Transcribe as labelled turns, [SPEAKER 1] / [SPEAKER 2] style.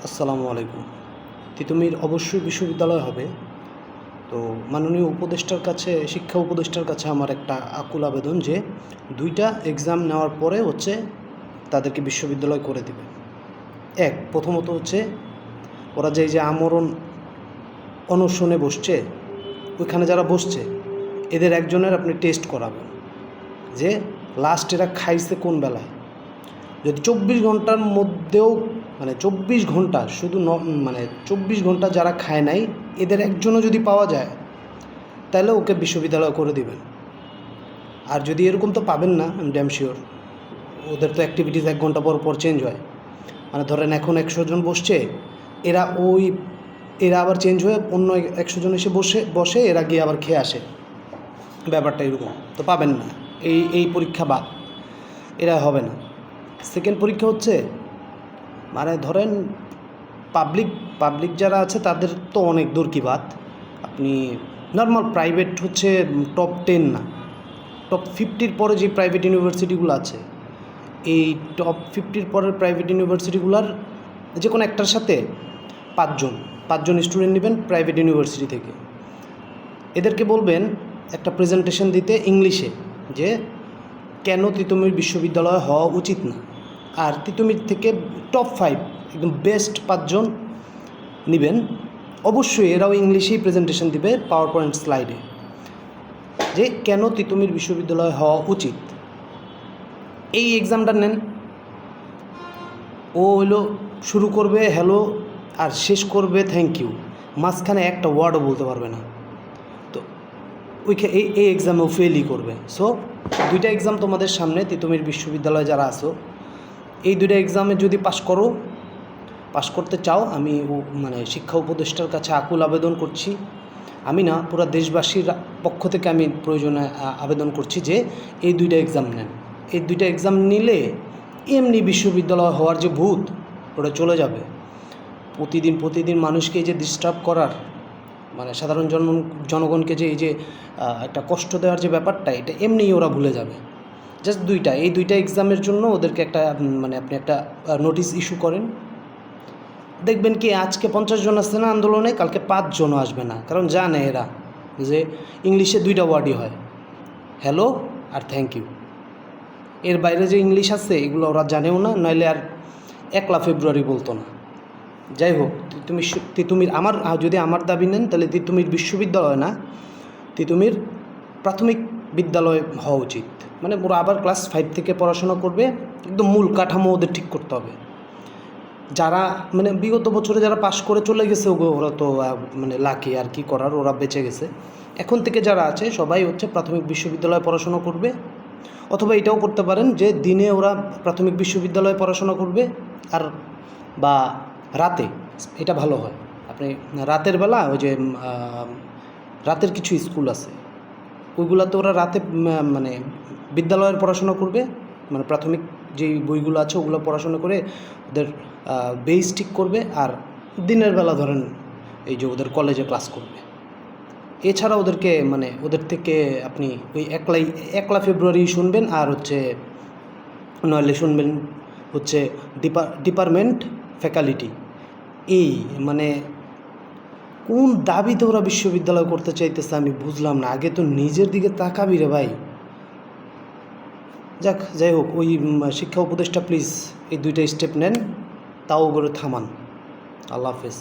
[SPEAKER 1] আসসালামু আলাইকুম। তিতুমির অবশ্যই বিশ্ববিদ্যালয় হবে। তো মাননীয় উপদেষ্টার কাছে, শিক্ষা উপদেষ্টার কাছে আমার একটা আকুল আবেদন যে ২টা এক্সাম নেওয়ার পরে তাদেরকে বিশ্ববিদ্যালয় করে দিবে। প্রথমত ওরা যে আমরণ অনশনে বসছে, ওইখানে যারা বসছে এদের একজনের আপনি টেস্ট করাবেন যে লাস্ট এরা খাইছে কোন বেলায়। যদি ২৪ ঘন্টার মধ্যেও ২৪ ঘন্টা শুধু ২৪ ঘন্টা যারা খায় নাই এদের একজনও যদি পাওয়া যায় তাহলে ওকে বিশ্ববিদ্যালয় করে দিবেন। আর যদি এরকম তো পাবেন না, আমি ড্যাম শিওর। ওদের তো অ্যাক্টিভিটিস ১ ঘন্টা পর পর চেঞ্জ হয়। ধরেন এখন ১০০ জন বসছে, এরা আবার চেঞ্জ হয়ে অন্য ১০০ জন এসে বসে এরা গিয়ে আবার খেয়ে আসে। ব্যাপারটা এরকম তো পাবেন না। এই পরীক্ষা বাদ, এরা হবে না। সেকেন্ড পরীক্ষা ধরেন পাবলিক যারা আছে তাদের তো অনেক দূর কি বাত। আপনি নর্মাল প্রাইভেট টপ 10 না, টপ 50-র পরে যে প্রাইভেট ইউনিভার্সিটিগুলো আছে, এই টপ 50-র পরের প্রাইভেট ইউনিভার্সিটিগুলোর যে কোনো একটার সাথে পাঁচজন স্টুডেন্ট নেবেন প্রাইভেট ইউনিভার্সিটি থেকে। এদেরকে বলবেন একটা প্রেজেন্টেশন দিতে ইংলিশে যে কেন তিতুমির বিশ্ববিদ্যালয় হওয়া উচিত না। আর তিতুমির থেকে টপ 5 একদম বেস্ট 5 জন নেবেন। অবশ্যই এরাও ইংলিশেই প্রেজেন্টেশন দিবে পাওয়ার পয়েন্ট স্লাইডে, যে কেন তিতুমির বিশ্ববিদ্যালয় হওয়া উচিত। এই এক্সামটা নেন। ও শুরু করবে হ্যালো আর শেষ করবে থ্যাংক ইউ, মাঝখানে একটা ওয়ার্ডও বলতে পারবে না। তো এই এক্সামেও ফেলই করবে। সো 2টা এক্সাম তোমাদের সামনে, তিতুমির বিশ্ববিদ্যালয়ে যারা আসো, এই 2টা এক্সামে যদি পাশ করতে চাও, আমি শিক্ষা উপদেষ্টার কাছে আকুল আবেদন করছি। আমি না, পুরো দেশবাসীর পক্ষ থেকে আমি প্রয়োজনে আবেদন করছি যে এই 2টা এক্সাম নেন। এই 2টা এক্সাম নিলে এমনি বিশ্ববিদ্যালয় হওয়ার যে ভূত, ওটা চলে যাবে। প্রতিদিন মানুষকে যে ডিস্টার্ব করার, সাধারণ জনগণকে যে একটা কষ্ট দেওয়ার যে ব্যাপারটা, এটা এমনিই ওরা ভুলে যাবে। জাস্ট এই 2টা এক্সামের জন্য ওদেরকে আপনি একটা নোটিশ ইস্যু করেন। দেখবেন কি আজকে 50 জন আসছে না আন্দোলনে, কালকে 5 জনও আসবে না। কারণ জানে এরা যে ইংলিশে 2টা ওয়ার্ডই হয়, হ্যালো আর থ্যাংক ইউ। এর বাইরে যে ইংলিশ আছে এগুলো ওরা জানেও না, নইলে আর 1 ফেব্রুয়ারি বলতো না। যাই হোক, তিতুমির যদি আমার দাবি নেন তাহলে তিতুমির বিশ্ববিদ্যালয় না, তিতুমির প্রাথমিক বিদ্যালয় হওয়া উচিত। ওরা আবার ক্লাস 5 থেকে পড়াশোনা করবে। একদম মূল কাঠামো ওদের ঠিক করতে হবে। যারা বিগত বছরে যারা পাশ করে চলে গেছে ওরা তো লাকি, আর কি করার, ওরা বেঁচে গেছে। এখন থেকে যারা আছে সবাই প্রাথমিক বিশ্ববিদ্যালয়ে পড়াশোনা করবে। অথবা এটাও করতে পারেন যে দিনে ওরা প্রাথমিক বিশ্ববিদ্যালয়ে পড়াশোনা করবে, আর বা রাতে, এটা ভালো হয়। আপনি রাতের বেলা রাতের কিছু স্কুল আছে, ওইগুলোতে ওরা রাতে বিদ্যালয়ের পড়াশোনা করবে। প্রাথমিক যেই বইগুলো আছে ওগুলো পড়াশোনা করে ওদের বেস ঠিক করবে। আর দিনের বেলা ধরেন এই যে ওদের কলেজে ক্লাস করবে। এছাড়া ওদের থেকে আপনি ওই 1 ফেব্রুয়ারি শুনবেন। আর নইলে শুনবেন ডিপার্টমেন্ট ফ্যাকাল্টি। এই কোন দাবিতে ওরা বিশ্ববিদ্যালয় করতে চাইতেছে আমি বুঝলাম না। আগে তো নিজের দিকে তাকাবি রে ভাই। যাই হোক, ওই শিক্ষা উপদেষ্টা প্লিজ এই 2টা স্টেপ নেন, তাও করে থামান। আল্লাহ হাফেজ।